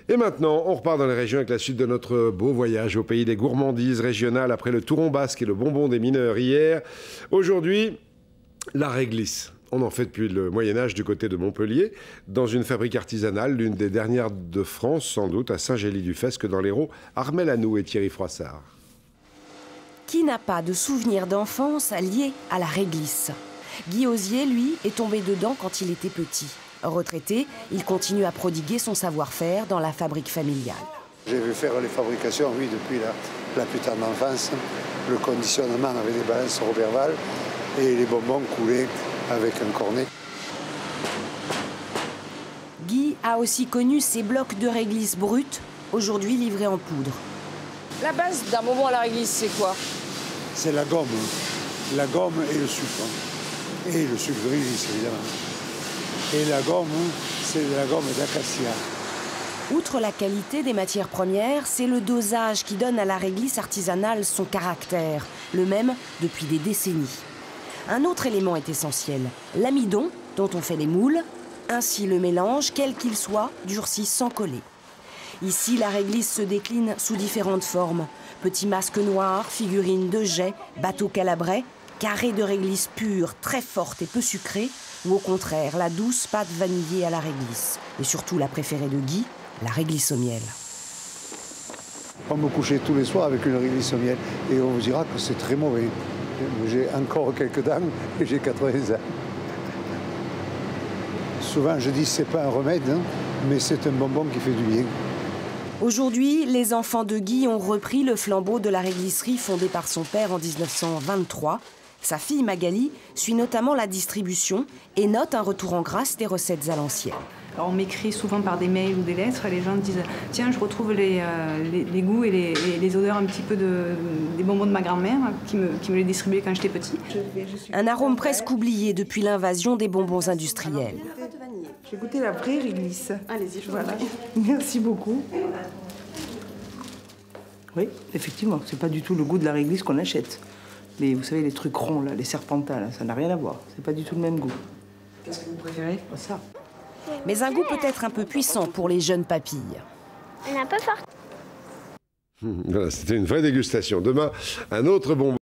Et maintenant, on repart dans les régions avec la suite de notre beau voyage au pays des gourmandises régionales après le touron basque et le bonbon des mineurs hier. Aujourd'hui, la réglisse. On en fait depuis le Moyen-Âge du côté de Montpellier, dans une fabrique artisanale, l'une des dernières de France sans doute, à Saint-Gély-du-Fesque dans l'Hérault, Armel Hanou et Thierry Froissart. Qui n'a pas de souvenirs d'enfance liés à la réglisse? Guy Osier, lui, est tombé dedans quand il était petit. Retraité, il continue à prodiguer son savoir-faire dans la fabrique familiale. J'ai vu faire les fabrications, oui, depuis la plus tendre enfance. Le conditionnement avec des balances Roberval et les bonbons coulés avec un cornet. Guy a aussi connu ces blocs de réglisse brutes, aujourd'hui livrés en poudre. La base d'un bonbon à la réglisse, c'est quoi? C'est la gomme et le sucre. Et le sucre de réglisse, évidemment. Et la gomme, c'est de la gomme d'acacia. Outre la qualité des matières premières, c'est le dosage qui donne à la réglisse artisanale son caractère, le même depuis des décennies. Un autre élément est essentiel, l'amidon dont on fait les moules. Ainsi le mélange, quel qu'il soit, durcit sans coller. Ici, la réglisse se décline sous différentes formes. Petits masques noirs, figurines de jet, bateaux calabrais, carrés de réglisse pure, très forte et peu sucrée, ou au contraire, la douce pâte vanillée à la réglisse. Et surtout la préférée de Guy, la réglisse au miel. On me couchait tous les soirs avec une réglisse au miel et on vous dira que c'est très mauvais. J'ai encore quelques dents et j'ai 80 ans. Souvent, je dis que ce n'est pas un remède, hein, mais c'est un bonbon qui fait du bien. Aujourd'hui, les enfants de Guy ont repris le flambeau de la réglisserie fondée par son père en 1923. Sa fille Magali suit notamment la distribution et note un retour en grâce des recettes à l'ancienne. On m'écrit souvent par des mails ou des lettres, les gens disent « Tiens, je retrouve les goûts et les odeurs un petit peu des bonbons de ma grand-mère qui me les distribuait quand j'étais petit. » Un arôme presque oublié depuis l'invasion des bonbons industriels. J'ai goûté la vraie réglisse. Allez-y, je vous voilà. Merci beaucoup. Oui, effectivement, c'est pas du tout le goût de la réglisse qu'on achète. Vous savez, les trucs ronds, là, les serpentins, là, ça n'a rien à voir. C'est pas du tout le même goût. Qu'est-ce que vous préférez? Ça. Mais un goût peut-être un peu puissant pour les jeunes papilles. On est un peu fort. Voilà, c'était une vraie dégustation. Demain, un autre bonbon.